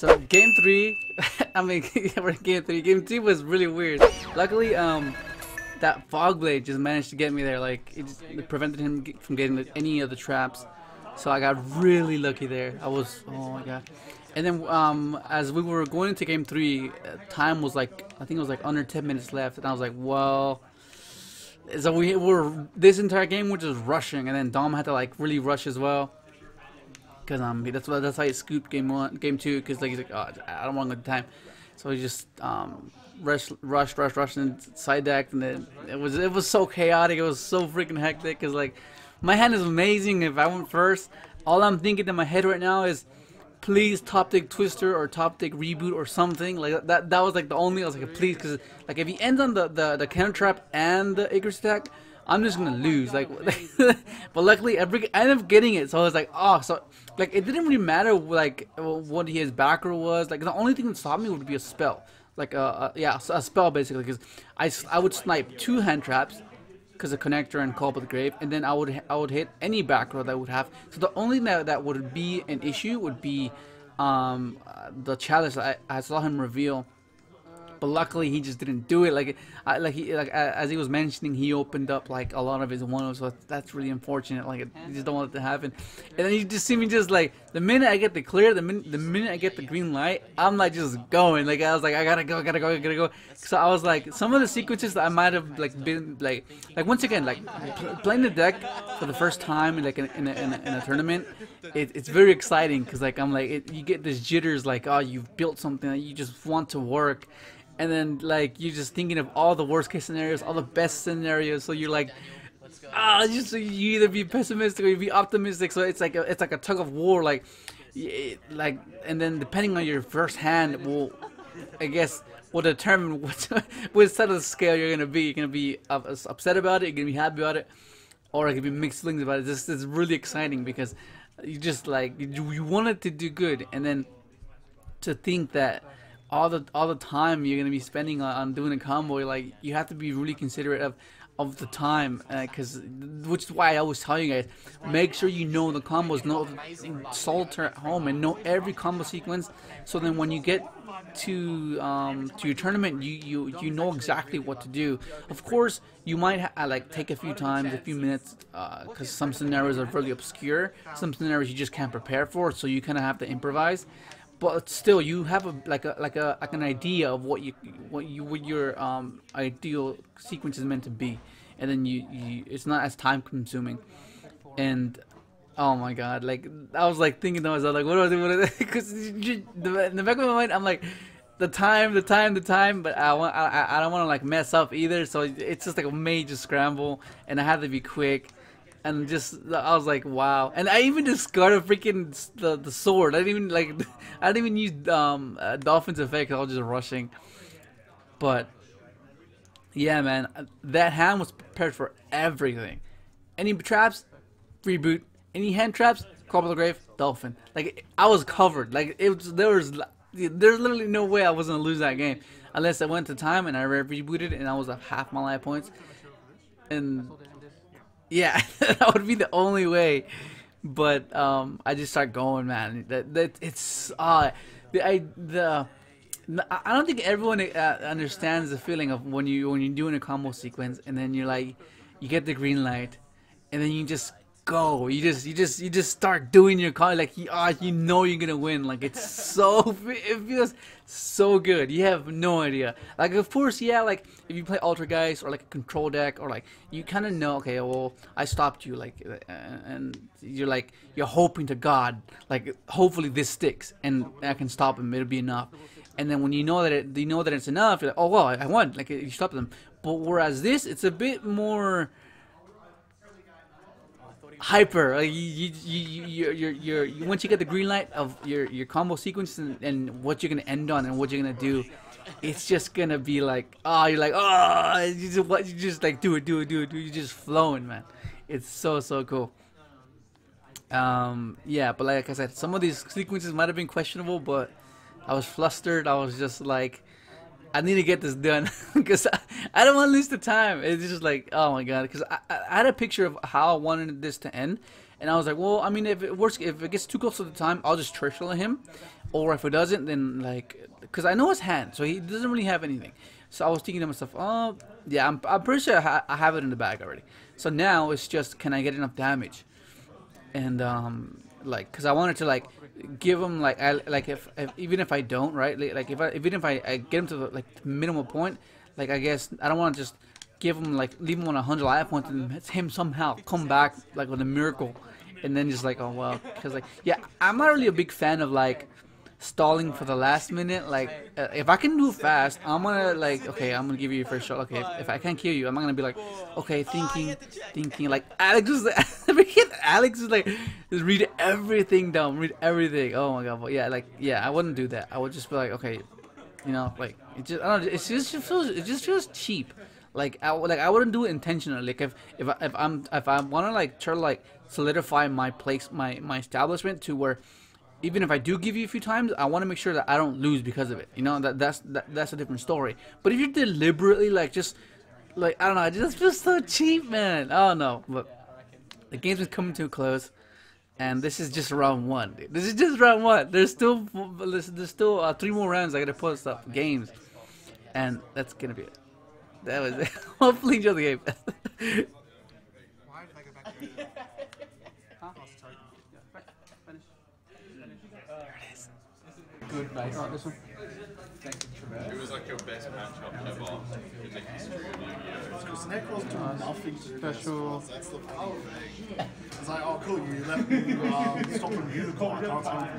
Alright, so game 3, I mean, game 3, game 2 was really weird. Luckily, that fog blade just managed to get me there, like, it prevented him from getting any of the traps. So I got really lucky there. I was, oh my god. And then, as we were going into game 3, time was like, I think it was like under 10 minutes left, and I was like, well, so we were, this entire game we're just rushing, and then Dom had to like really rush as well. Cause that's how he scooped game 2. Cause like he's like, oh, I don't want to go to time, so he just rushed, and side decked, and then it was so chaotic. It was so freaking hectic. Cause like my hand is amazing. If I went first, all I'm thinking in my head right now is, please top deck twister or top deck reboot or something like that. That was like the only. I was like, please, cause like if he ends on the counter trap and the Icarus attack, I'm just gonna lose. Like, but luckily I ended up getting it. So I was like, oh, so like it didn't really matter like what his backer was. Like the only thing that stopped me would be a spell, like yeah, a spell basically. Because I would snipe 2 hand traps, because of connector and call up the grave, and then I would hit any back row that I would have. So the only thing that would be an issue would be the chalice. I saw him reveal. But luckily he just didn't do it. Like as he was mentioning, he opened up like a lot of his one-offs, so that's really unfortunate. Like you just don't want it to happen. And then you just see me just like the minute I get the clear, the minute I get the green light, I'm like just going. Like I was like, I gotta go. So I was like, some of the sequences that I might have like been like once again like playing the deck for the first time like in a tournament, it's very exciting because like I'm like you get this jitters like, oh, you've built something that you just want to work. And then like you're just thinking of all the worst case scenarios, all the best scenarios. So you're like, you either be pessimistic or you be optimistic. So it's like a tug of war. Like, and then depending on your first hand will, I guess, will determine what side of the scale you're gonna be. You're gonna be upset about it. You're gonna be happy about it, or it could be mixed feelings about it. It's really exciting because you just like you want it to do good, and then to think that all the time you're gonna be spending on doing a combo, like you have to be really considerate of the time, which is why I always tell you guys, make sure you know the combos, know Solitaire at home, and know every combo sequence. So then when you get to your tournament, you know exactly what to do. Of course, you might like take a few times, a few minutes, because some scenarios are really obscure. Some scenarios you just can't prepare for, so you kind of have to improvise. But still, you have an idea of what your ideal sequence is meant to be, and then it's not as time consuming. And oh my god, like I was like thinking to myself, like what do I do? Because in the back of my mind, I'm like the time, but I don't want to like mess up either. So it's just like a major scramble, and I had to be quick. And just, I was like, wow. And I even discarded freaking the sword. I didn't even use Dolphin's effect. I was just rushing. But yeah, man, that hand was prepared for everything. Any traps, reboot. Any hand traps, call up the grave, Dolphin. Like I was covered. Like there's literally no way I was gonna lose that game unless I went to time and I rebooted and I was at half my life points. And yeah, that would be the only way. But I just start going, man. I don't think everyone understands the feeling of when you're doing a combo sequence and then you're like, you get the green light, and then you just go. You just start doing your combo like you know you're gonna win. Like it feels so good. You have no idea. Like of course, yeah. Like if you play Ultra or like a control deck, or like you kind of know, okay, well I stopped you, like, and you're hoping to God, like hopefully this sticks and I can stop him. It'll be enough. And then when you know that it's enough, you're like, oh well, I won. Like you stopped them. But whereas this, it's a bit more hyper. Like you once you get the green light of your combo sequence and what you're gonna end on and what you're gonna do, it's just gonna be like, oh, you're like, oh, you just like do it. You're just flowing, man. It's so cool. Yeah, but like I said, some of these sequences might have been questionable, but I was flustered. I was just like, I need to get this done because I don't want to lose the time. It's just like, oh my god, because I had a picture of how I wanted this to end, And I was like, well, I mean, if it gets too close to the time, I'll just trickle him, or if it doesn't, then like, because I know his hand, so he doesn't really have anything. So I was thinking to myself, oh yeah, I'm pretty sure I have it in the bag already. So now it's just, can I get enough damage? And like, cause I wanted to like give him like, if even if I don't, right, like even if I get him to the like minimal point, like I guess I don't want to just give him like, leave him on 100 life points and him somehow come back like with a miracle, and then just like, oh well, cause like, yeah, I'm not really a big fan of like stalling for the last minute. Like if I can do it fast, I'm gonna like, okay, I'm gonna give you your first shot. Okay, if I can't kill you, I'm not gonna be like, okay, thinking like Alex is Alex is like, just read everything down, read everything. Oh my god, but yeah, like, yeah, I wouldn't do that. I would just be like, okay, you know, like, it just, I don't know, it just feels cheap. Like I wouldn't do it intentionally. Like if I want to like try to like solidify my place, my establishment to where, even if I do give you a few times, I want to make sure that I don't lose because of it. You know, that's a different story. But if you deliberately like, just like, I don't know, it just feels so cheap, man. I don't know, but the game's been coming to a close, and this is just round 1. Dude. This is just round 1. There's still 3 more rounds I gotta post up games, and that's gonna be it. That was it. Hopefully enjoy the game. Good, nice. Oh, this one. It was like your best matchup ever in the history of Yu-Gi-Oh! Because Necro's doing nothing Special. That's the funny thing. It's like, oh cool, you left me stopping unicorn. I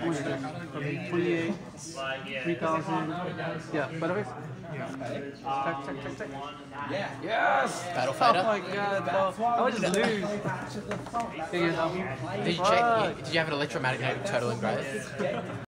can't tell you. 28, 3,000. Yeah, by the way. Check. Yes! Battle Oh fighter. my god, no. I would just lose. Did you check? Did you have an electromagnetic turtle and grey?